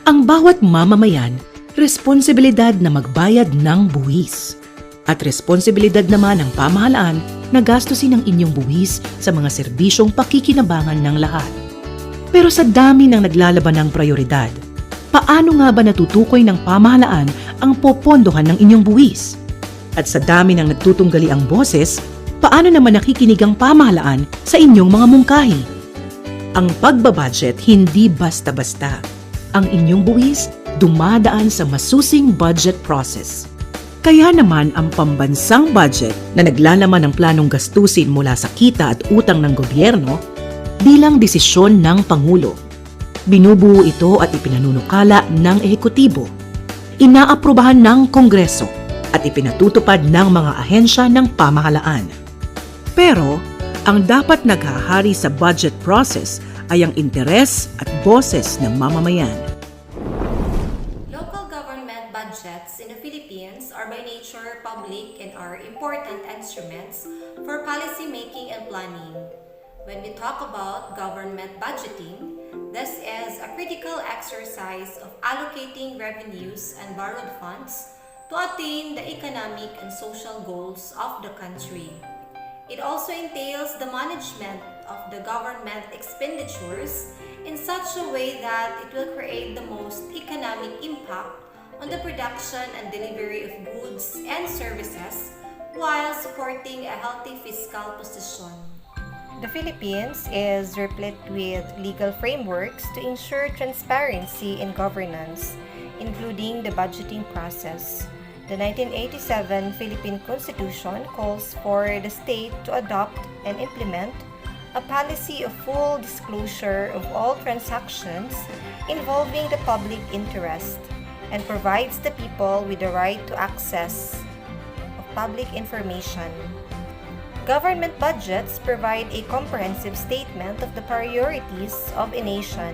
Ang bawat mamamayan, responsibilidad na magbayad ng buwis. At responsibilidad naman ng pamahalaan na gastusin ang inyong buwis sa mga serbisyong pakikinabangan ng lahat. Pero sa dami ng naglalaban ng prioridad, paano nga ba natutukoy ng pamahalaan ang popondohan ng inyong buwis? At sa dami ng nagtutunggali ang boses, paano naman nakikinig ang pamahalaan sa inyong mga mungkahi? Ang pagbabudget hindi basta-basta. Ang inyong buwis dumadaan sa masusing budget process. Kaya naman ang pambansang budget na naglalaman ng planong gastusin mula sa kita at utang ng gobyerno bilang desisyon ng Pangulo. Binubuo ito at ipinanunukala ng ehekutibo, inaaprubahan ng Kongreso at ipinatutupad ng mga ahensya ng pamahalaan. Pero ang dapat naghahari sa budget process ay ang interes at boses ng mamamayan. Local government budgets in the Philippines are by nature public and are important instruments for policy making and planning. When we talk about government budgeting, this is a critical exercise of allocating revenues and borrowed funds to attain the economic and social goals of the country. It also entails the management of the government expenditures in such a way that it will create the most economic impact on the production and delivery of goods and services while supporting a healthy fiscal position. The Philippines is replete with legal frameworks to ensure transparency in governance, including the budgeting process. The 1987 Philippine Constitution calls for the state to adopt and implement a policy of full disclosure of all transactions involving the public interest and provides the people with the right to access of public information. Government budgets provide a comprehensive statement of the priorities of a nation.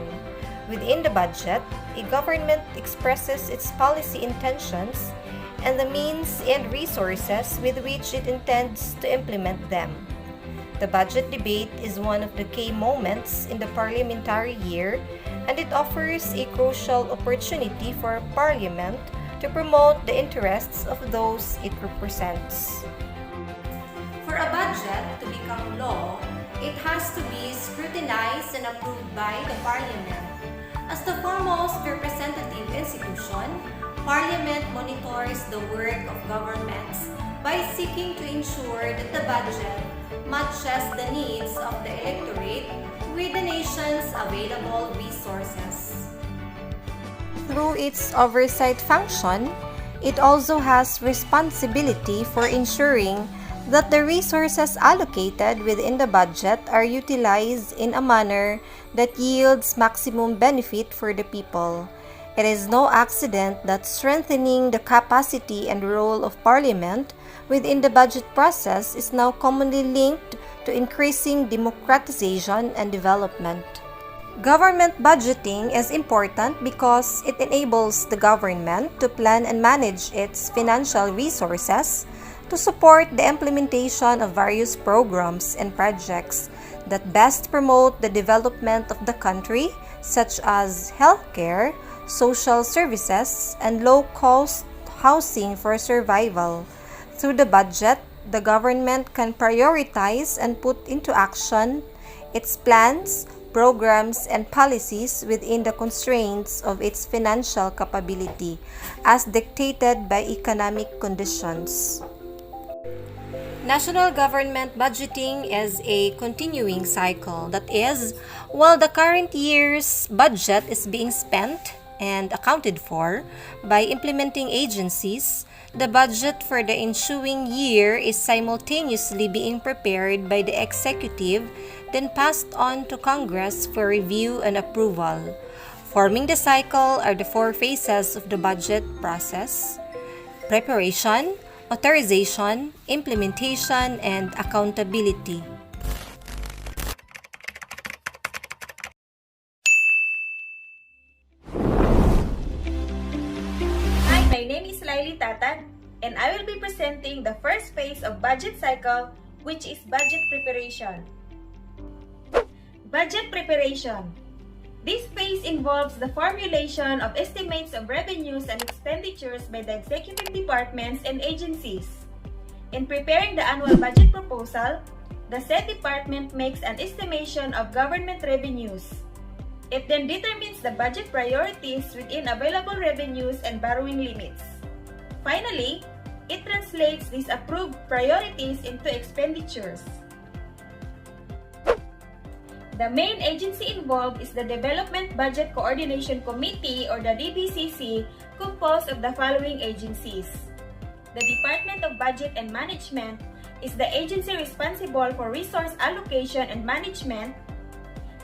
Within the budget, a government expresses its policy intentions and the means and resources with which it intends to implement them. The budget debate is one of the key moments in the parliamentary year, and it offers a crucial opportunity for Parliament to promote the interests of those it represents. For a budget to become law, it has to be scrutinized and approved by the Parliament. As the foremost representative institution, Parliament monitors the work of governments by seeking to ensure that the budget matches the needs of the electorate with the nation's available resources. Through its oversight function, it also has responsibility for ensuring that the resources allocated within the budget are utilized in a manner that yields maximum benefit for the people. It is no accident that strengthening the capacity and role of Parliament within the budget process is now commonly linked to increasing democratization and development. Government budgeting is important because it enables the government to plan and manage its financial resources to support the implementation of various programs and projects that best promote the development of the country, such as healthcare, social services, and low-cost housing for survival. Through the budget, the government can prioritize and put into action its plans, programs, and policies within the constraints of its financial capability, as dictated by economic conditions. National government budgeting is a continuing cycle. That is, while the current year's budget is being spent and accounted for by implementing agencies, the budget for the ensuing year is simultaneously being prepared by the executive, then passed on to Congress for review and approval. Forming the cycle are the four phases of the budget process: preparation, authorization, implementation, and accountability. Hi, my name is Laili Tatad, and I will be presenting the first phase of budget cycle, which is budget preparation. Budget preparation. This phase involves the formulation of estimates of revenues and expenditures by the executive departments and agencies. In preparing the annual budget proposal, the said department makes an estimation of government revenues. It then determines the budget priorities within available revenues and borrowing limits. Finally, it translates these approved priorities into expenditures. The main agency involved is the Development Budget Coordination Committee or the DBCC, composed of the following agencies. The Department of Budget and Management is the agency responsible for resource allocation and management.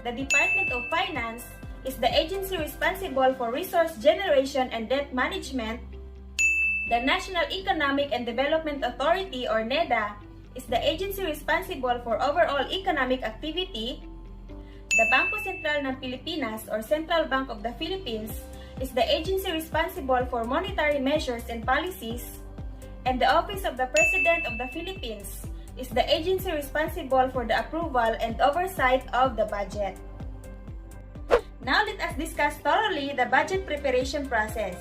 The Department of Finance is the agency responsible for resource generation and debt management. The National Economic and Development Authority or NEDA is the agency responsible for overall economic activity. The Bangko Sentral ng Pilipinas or Central Bank of the Philippines is the agency responsible for monetary measures and policies. And the Office of the President of the Philippines is the agency responsible for the approval and oversight of the budget. Now let us discuss thoroughly the budget preparation process.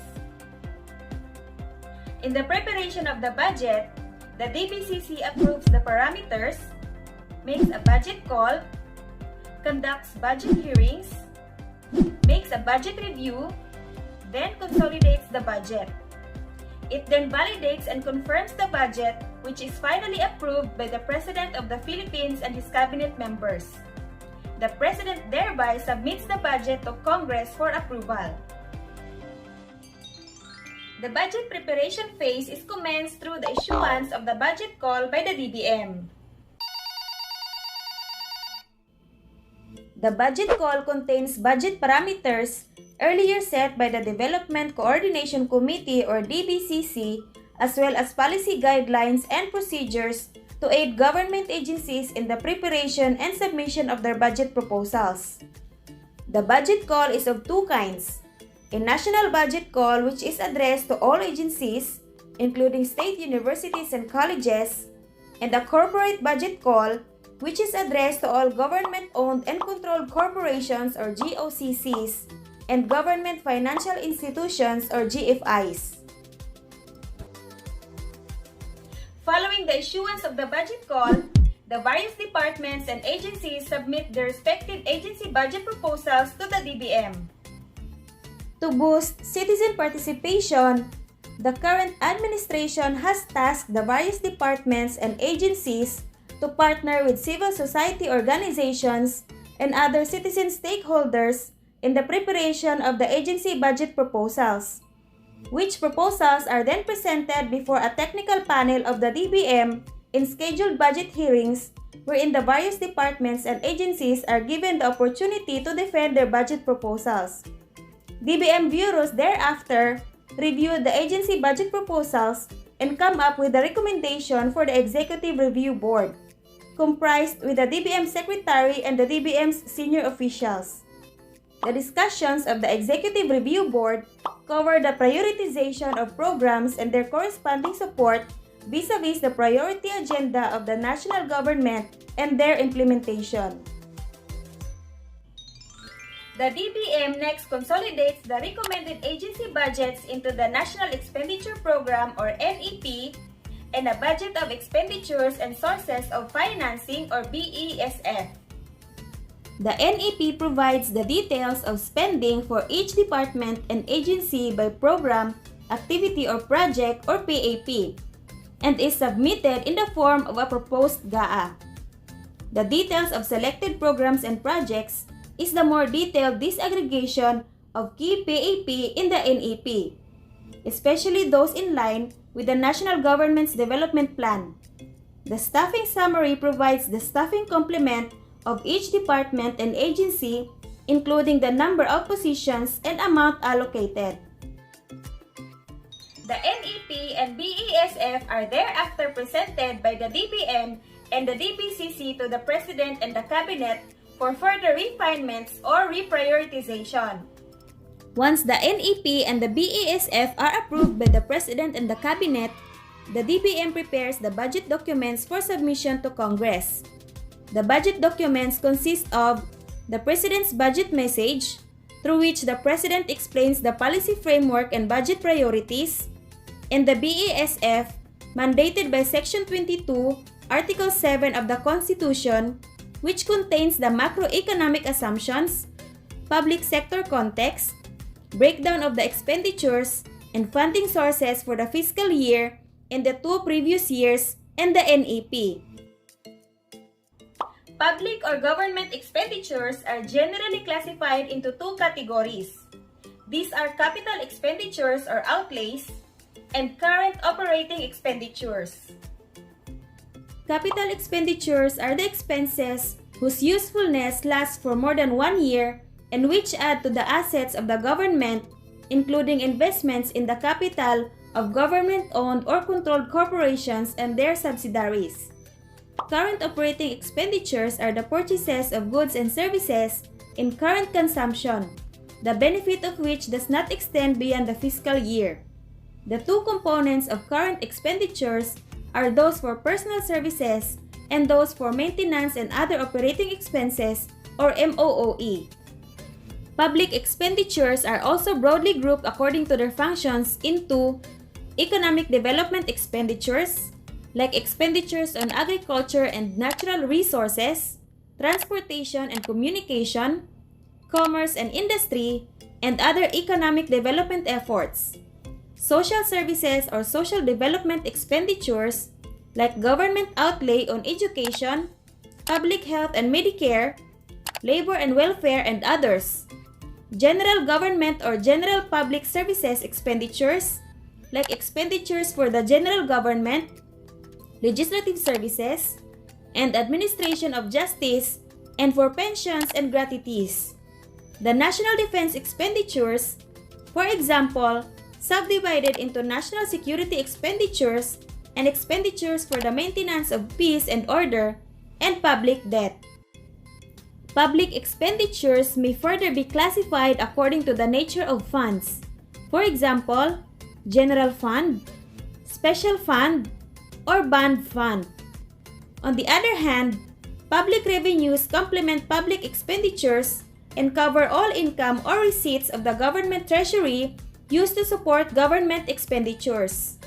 In the preparation of the budget, the DBCC approves the parameters, makes a budget call, conducts budget hearings, makes a budget review, then consolidates the budget. It then validates and confirms the budget, which is finally approved by the President of the Philippines and his cabinet members. The President thereby submits the budget to Congress for approval. The budget preparation phase is commenced through the issuance of the budget call by the DBM. The budget call contains budget parameters earlier set by the Development Coordination Committee or DBCC, as well as policy guidelines and procedures to aid government agencies in the preparation and submission of their budget proposals. The budget call is of two kinds: a national budget call, which is addressed to all agencies, including state universities and colleges, and a corporate budget call, which is addressed to all government-owned and controlled corporations or GOCCs and government financial institutions or GFIs. Following the issuance of the budget call, the various departments and agencies submit their respective agency budget proposals to the DBM. To boost citizen participation, the current administration has tasked the various departments and agencies to partner with civil society organizations and other citizen stakeholders in the preparation of the agency budget proposals, which proposals are then presented before a technical panel of the DBM in scheduled budget hearings, wherein the various departments and agencies are given the opportunity to defend their budget proposals. DBM bureaus thereafter review the agency budget proposals and come up with a recommendation for the Executive Review Board, comprised with the DBM Secretary and the DBM's senior officials. The discussions of the Executive Review Board cover the prioritization of programs and their corresponding support vis-a-vis the priority agenda of the national government and their implementation. The DBM next consolidates the recommended agency budgets into the National Expenditure Program or NEP and a budget of expenditures and sources of financing or BESF. The NEP provides the details of spending for each department and agency by program, activity or project or PAP, and is submitted in the form of a proposed GAA. The details of selected programs and projects is the more detailed disaggregation of key PAP in the NEP, especially those in line with the national government's development plan. The staffing summary provides the staffing complement of each department and agency, including the number of positions and amount allocated. The NEP and BESF are thereafter presented by the DBM and the DBCC to the President and the Cabinet for further refinements or reprioritization. Once the NEP and the BESF are approved by the President and the Cabinet, the DBM prepares the budget documents for submission to Congress. The budget documents consist of the President's budget message, through which the President explains the policy framework and budget priorities, and the BESF, mandated by Section 22, Article 7 of the Constitution, which contains the macroeconomic assumptions, public sector context, breakdown of the expenditures, and funding sources for the fiscal year and the 2 previous years, and the NEP. Public or government expenditures are generally classified into 2 categories. These are capital expenditures or outlays and current operating expenditures. Capital expenditures are the expenses whose usefulness lasts for more than 1 year and which add to the assets of the government, including investments in the capital of government-owned or controlled corporations and their subsidiaries. Current operating expenditures are the purchases of goods and services in current consumption, the benefit of which does not extend beyond the fiscal year. The 2 components of current expenditures are those for personal services and those for maintenance and other operating expenses, or MOOE. Public expenditures are also broadly grouped according to their functions into economic development expenditures, like expenditures on agriculture and natural resources, transportation and communication, commerce and industry, and other economic development efforts. Social services or social development expenditures, like government outlay on education, public health and Medicare, labor and welfare, and others. General government or general public services expenditures, like expenditures for the general government, legislative services, and administration of justice, and for pensions and gratuities. The national defense expenditures, for example, subdivided into national security expenditures and expenditures for the maintenance of peace and order, and public debt. Public expenditures may further be classified according to the nature of funds. For example, general fund, special fund, or bond fund. On the other hand, public revenues complement public expenditures and cover all income or receipts of the government treasury used to support government expenditures.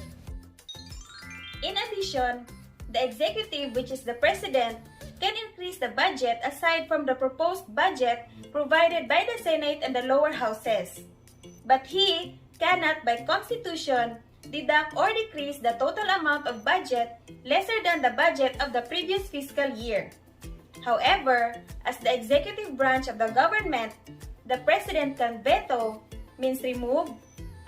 In addition, the executive, which is the president, can increase the budget aside from the proposed budget provided by the Senate and the lower houses. But he cannot, by constitution, deduct or decrease the total amount of budget lesser than the budget of the previous fiscal year. However, as the executive branch of the government, the president can veto, means remove,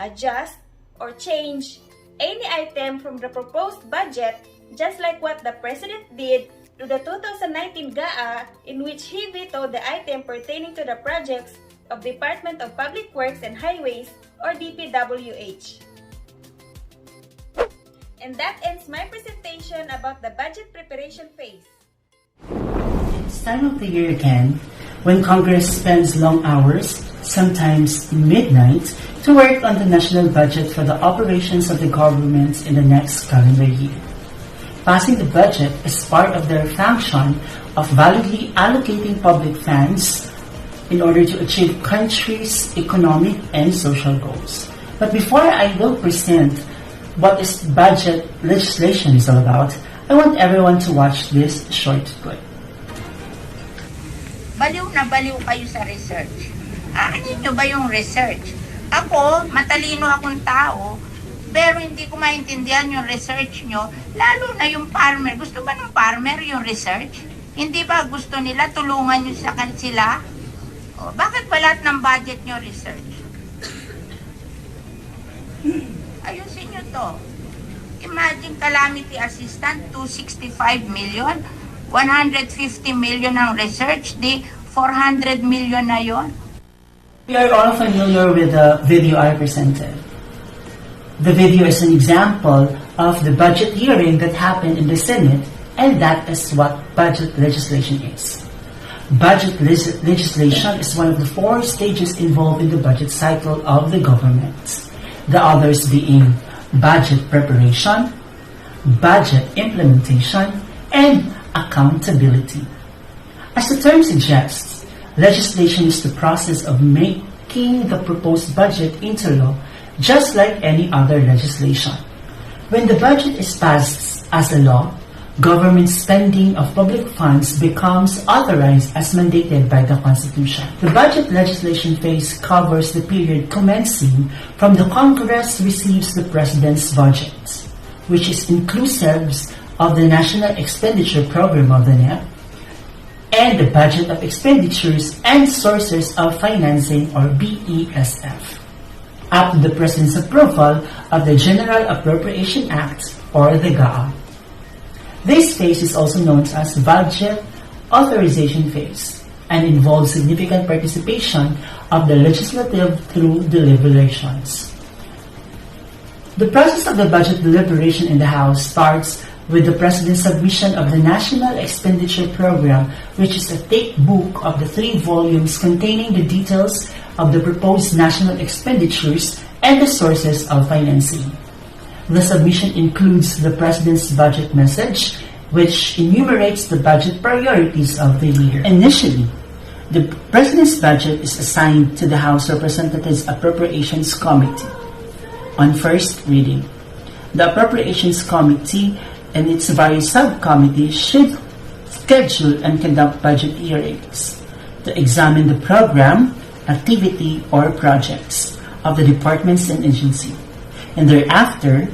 adjust, or change any item from the proposed budget, just like what the president did to the 2019 GAA, in which he vetoed the item pertaining to the projects of Department of Public Works and Highways, or DPWH. And that ends my presentation about the budget preparation phase. It's time of the year again when Congress spends long hours, sometimes midnight, to work on the national budget for the operations of the government in the next calendar year. Passing the budget is part of their function of validly allocating public funds in order to achieve country's economic and social goals. But before I will present what this budget legislation is all about, I want everyone to watch this short clip. Baliw na baliw kayo sa research. Aanin nyo ba yung research? Ako, matalino akong tao, pero hindi ko maintindihan yung research nyo, lalo na yung farmer. Gusto ba ng farmer yung research? Hindi ba gusto nila tulungan nyo sa sila? O, bakit ba lahat ng budget nyo research? Ayusin nyo to. Imagine calamity assistant, 265 million, 150 million ang research, di 400 million na yon. We are all familiar with the video I presented. The video is an example of the budget hearing that happened in the Senate, and that is what budget legislation is. Budget legislation is one of the 4 stages involved in the budget cycle of the government. The others being budget preparation, budget implementation, and accountability. As the term suggests, legislation is the process of making the proposed budget into law, just like any other legislation. When the budget is passed as a law, government spending of public funds becomes authorized as mandated by the Constitution. The budget legislation phase covers the period commencing from the Congress receives the President's budget, which is inclusive of the National Expenditure Program of the NEP, and the Budget of Expenditures and Sources of Financing or BESF, up to the President's approval of the General Appropriation Act or the GAA. This phase is also known as Budget Authorization Phase and involves significant participation of the legislative through deliberations. The process of the budget deliberation in the House starts with the President's submission of the National Expenditure Program, which is a thick book of the 3 volumes containing the details of the proposed national expenditures and the sources of financing. The submission includes the President's budget message, which enumerates the budget priorities of the year. Initially, the President's budget is assigned to the House Representatives Appropriations Committee on first reading. The Appropriations Committee and its various subcommittees should schedule and conduct budget hearings to examine the program, activity, or projects of the departments and agency. And thereafter,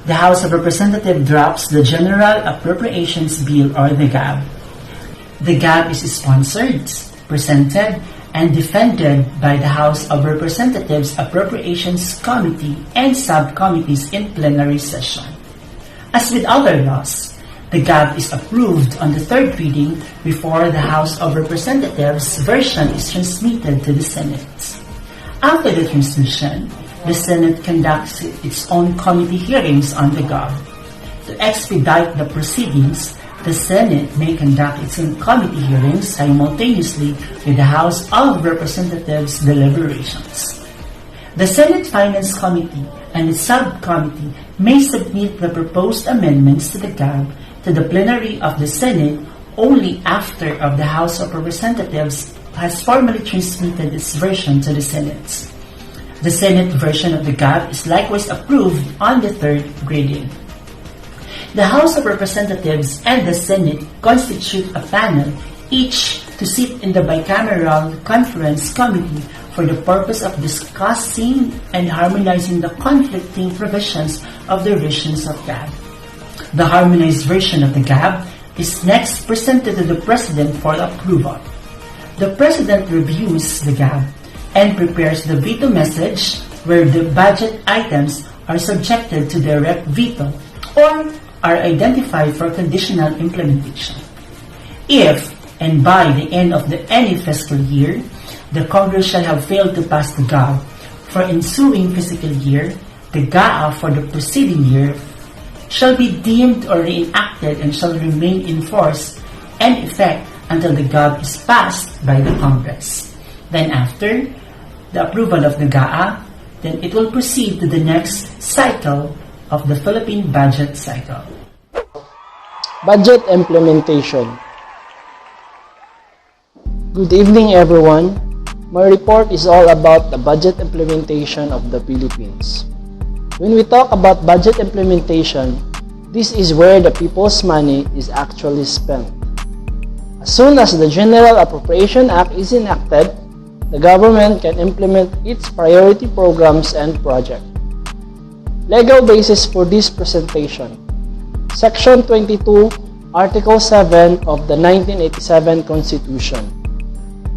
the House of Representatives drafts the General Appropriations Bill or the GAB. The GAB is sponsored, presented, and defended by the House of Representatives Appropriations Committee and subcommittees in plenary session. As with other laws, the GAB is approved on the third reading before the House of Representatives version is transmitted to the Senate. After the transmission, the Senate conducts its own committee hearings on the GAB. To expedite the proceedings, the Senate may conduct its own committee hearings simultaneously with the House of Representatives deliberations. The Senate Finance Committee and its subcommittee may submit the proposed amendments to the GAB to the plenary of the Senate only after of the House of Representatives has formally transmitted its version to the Senate. The Senate version of the GAB is likewise approved on the third reading. The House of Representatives and the Senate constitute a panel, each to sit in the bicameral conference committee for the purpose of discussing and harmonizing the conflicting provisions of the versions of GAB. The harmonized version of the GAB is next presented to the President for approval. The President reviews the GAB and prepares the veto message where the budget items are subjected to direct veto or are identified for conditional implementation. If, and by the end of any fiscal year, the Congress shall have failed to pass the GAB for ensuing fiscal year, the GAA for the preceding year shall be deemed or reenacted and shall remain in force and effect until the GAB is passed by the Congress. Then after the approval of the GAA, then it will proceed to the next cycle of the Philippine budget cycle. Budget implementation. Good evening, everyone. My report is all about the budget implementation of the Philippines. When we talk about budget implementation, this is where the people's money is actually spent. As soon as the General Appropriation Act is enacted, the government can implement its priority programs and projects. Legal basis for this presentation. Section 22, Article 7 of the 1987 Constitution.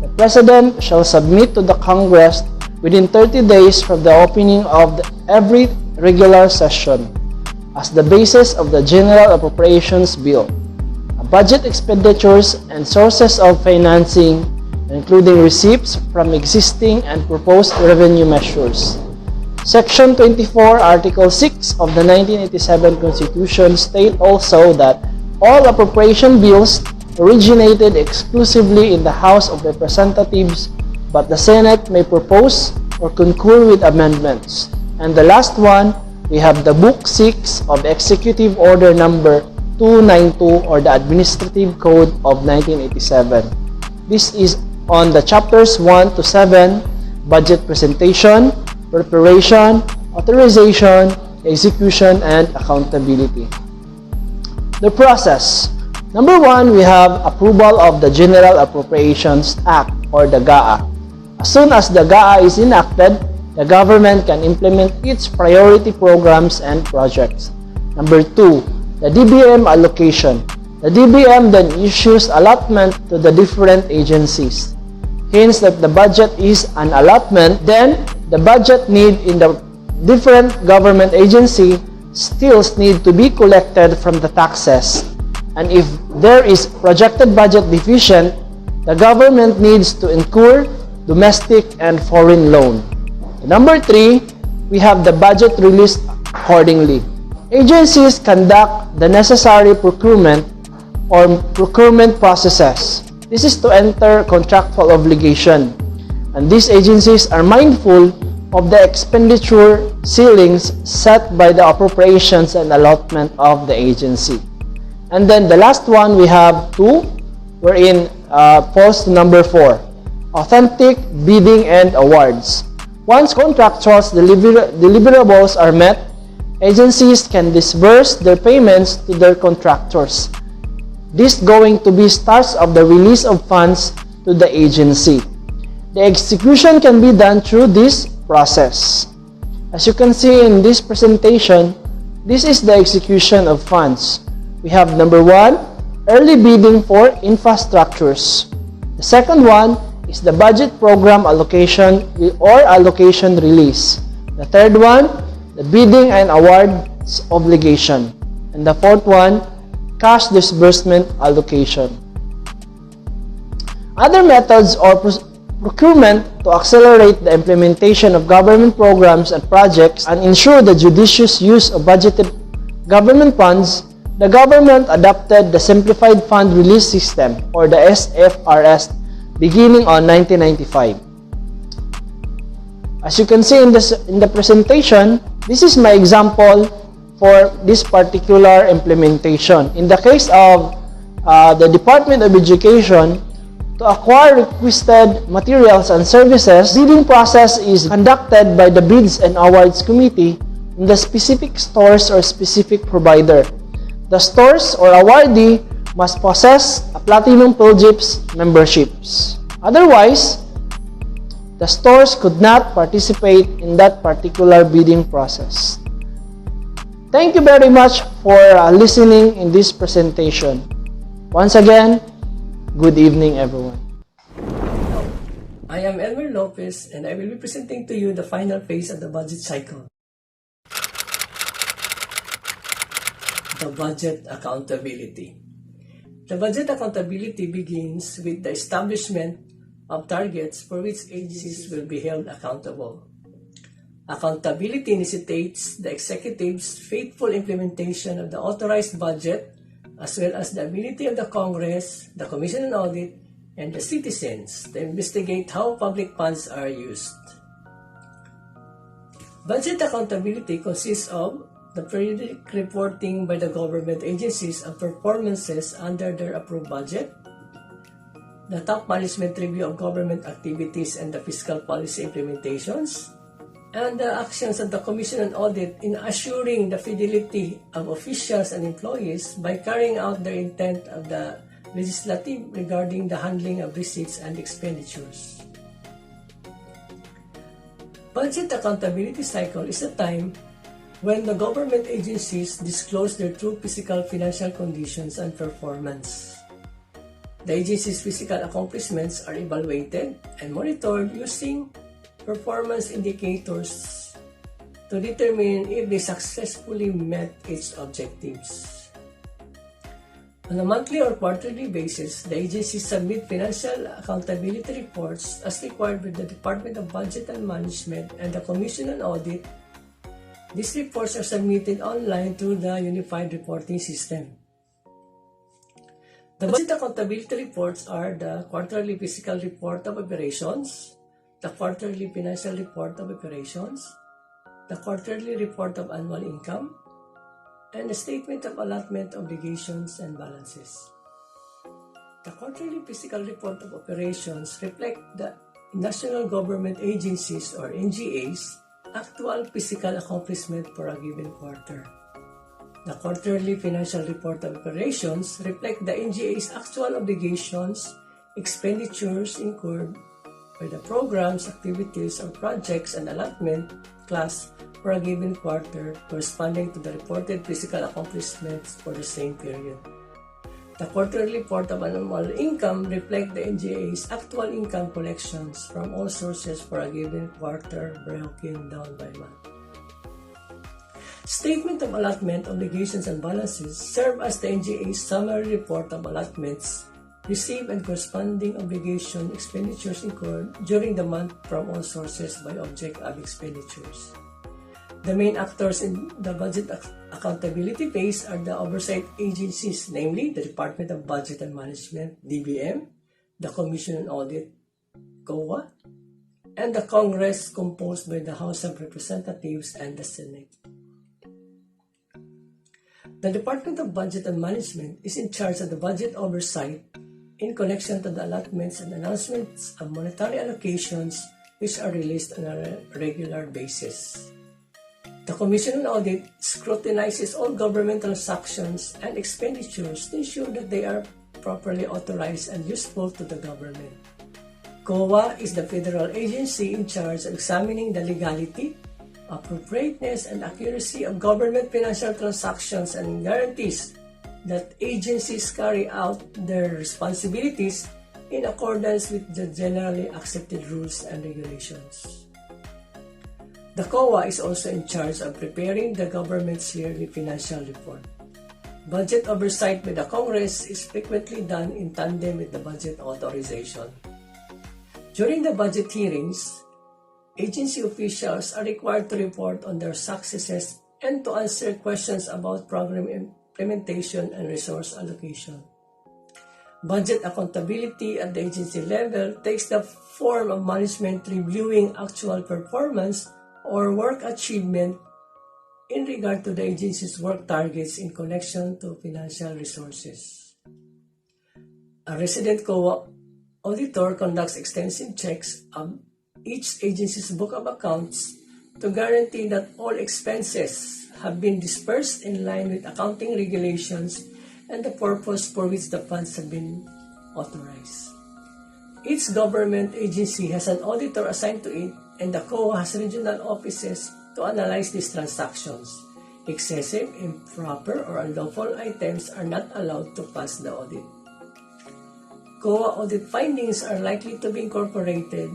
The President shall submit to the Congress within 30 days from the opening of every regular session as the basis of the General Appropriations Bill, a budget expenditures and sources of financing, including receipts from existing and proposed revenue measures. Section 24, Article 6 of the 1987 Constitution state also that all appropriation bills originated exclusively in the House of Representatives, but the Senate may propose or concur with amendments. And the last one, we have the Book 6 of Executive Order Number 292 or the Administrative Code of 1987. This is on the chapters 1 to 7, budget presentation, preparation, authorization, execution, and accountability. The process. Number 1, we have approval of the General Appropriations Act or the GAA. As soon as the GAA is enacted, the government can implement its priority programs and projects. Number 2, the DBM allocation. The DBM then issues allotment to the different agencies. Hence, that the budget is an allotment, then the budget need in the different government agency still need to be collected from the taxes. And if there is projected budget deficient, the government needs to incur domestic and foreign loan. Number 3, we have the budget released accordingly. Agencies conduct the necessary procurement or procurement processes. This is to enter contractual obligation. And these agencies are mindful of the expenditure ceilings set by the appropriations and allotment of the agency. And then the last one we have 2, wherein falls to number 4, authentic bidding and awards. Once contractual deliverables are met, agencies can disburse their payments to their contractors. This going to be starts of the release of funds to the agency. The execution can be done through this process. As you can see in this presentation, this is the execution of funds. We have number 1, early bidding for infrastructures. The second one is the budget program allocation or allocation release. The third one, the bidding and awards obligation. And the fourth one, cash disbursement allocation. Other methods or procurement to accelerate the implementation of government programs and projects and ensure the judicious use of budgeted government funds, the government adopted the Simplified Fund Release System or the SFRS beginning on 1995. As you can see in the presentation, this is my example for this particular implementation. In the case of the Department of Education, to acquire requested materials and services, bidding process is conducted by the Bids and Awards Committee in the specific stores or specific provider. The stores or awardee must possess a Platinum Philjips memberships. Otherwise, the stores could not participate in that particular bidding process. Thank you very much for listening in this presentation. Once again, good evening everyone. I am Elmer Lopez and I will be presenting to you the final phase of the budget cycle. The budget accountability. The budget accountability begins with the establishment of targets for which agencies will be held accountable. Accountability necessitates the executive's faithful implementation of the authorized budget as well as the ability of the Congress, the Commission on Audit, and the citizens to investigate how public funds are used. Budget accountability consists of the periodic reporting by the government agencies of performances under their approved budget, the top management review of government activities and the fiscal policy implementations, and the actions of the Commission on Audit in assuring the fidelity of officials and employees by carrying out the intent of the legislative regarding the handling of receipts and expenditures. Budget accountability cycle is a time when the government agencies disclose their true physical financial conditions and performance. The agency's physical accomplishments are evaluated and monitored using performance indicators to determine if they successfully met its objectives. On a monthly or quarterly basis, the agencies submit financial accountability reports as required by the Department of Budget and Management and the Commission on Audit. These reports are submitted online through the Unified Reporting System. The budget accountability reports are the quarterly fiscal report of operations, the quarterly financial report of operations, the quarterly report of annual income, and the statement of allotment obligations and balances. The quarterly fiscal report of operations reflect the national government agencies or NGAs actual physical accomplishment for a given quarter. The quarterly financial report of operations reflect the NGA's actual obligations, expenditures incurred by the programs, activities, or projects and allotment class for a given quarter corresponding to the reported physical accomplishments for the same period. The quarterly report of annual income reflect the NGA's actual income collections from all sources for a given quarter broken down by month. Statement of allotment, obligations, and balances serve as the NGA's summary report of allotments received and corresponding obligation expenditures incurred during the month from all sources by object of expenditures. The main actors in the budget accountability phase are the oversight agencies, namely the Department of Budget and Management, DBM, the Commission on Audit, COA, and the Congress composed by the House of Representatives and the Senate. The Department of Budget and Management is in charge of the budget oversight in connection to the allotments and announcements of monetary allocations which are released on a regular basis. The Commission on Audit scrutinizes all government transactions and expenditures to ensure that they are properly authorized and useful to the government. COA is the federal agency in charge of examining the legality, appropriateness, and accuracy of government financial transactions and guarantees that agencies carry out their responsibilities in accordance with the generally accepted rules and regulations. The COA is also in charge of preparing the government's yearly financial report. Budget oversight by the Congress is frequently done in tandem with the budget authorization. During the budget hearings, agency officials are required to report on their successes and to answer questions about program implementation and resource allocation. Budget accountability at the agency level takes the form of management reviewing actual performance or work achievement in regard to the agency's work targets in connection to financial resources. A resident COA auditor conducts extensive checks of each agency's book of accounts to guarantee that all expenses have been dispersed in line with accounting regulations and the purpose for which the funds have been authorized. Each government agency has an auditor assigned to it, and the COA has regional offices to analyze these transactions. Excessive, improper, or unlawful items are not allowed to pass the audit. COA audit findings are likely to be incorporated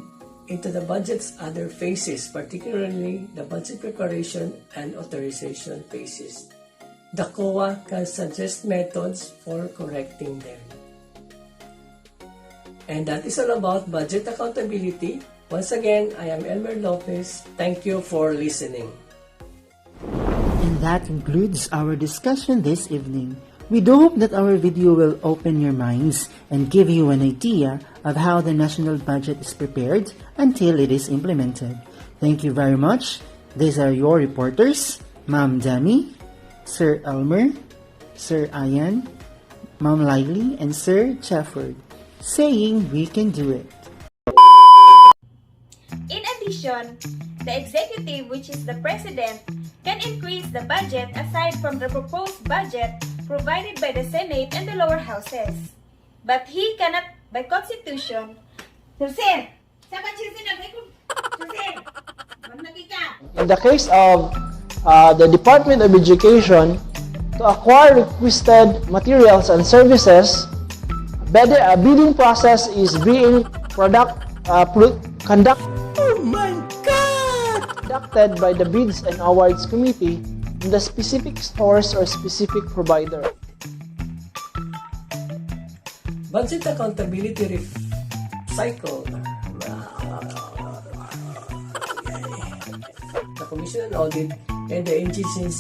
into the budget's other phases, particularly the budget preparation and authorization phases. The COA can suggest methods for correcting them. And that is all about budget accountability. Once again, I am Elmer Lopez. Thank you for listening. And that concludes our discussion this evening. We do hope that our video will open your minds and give you an idea of how the national budget is prepared until it is implemented. Thank you very much. These are your reporters, Ma'am Dami, Sir Elmer, Sir Ian, Ma'am Laili, and Sir Chafford, saying we can do it. In addition, the executive, which is the president, can increase the budget aside from the proposed budget provided by the Senate and the lower houses. But he cannot, by constitution, In the case of the Department of Education, to acquire requested materials and services, a bidding process is being conducted by the Bids and Awards Committee in the specific stores or specific provider. Budget accountability cycle. The Commission on Audit and the agencies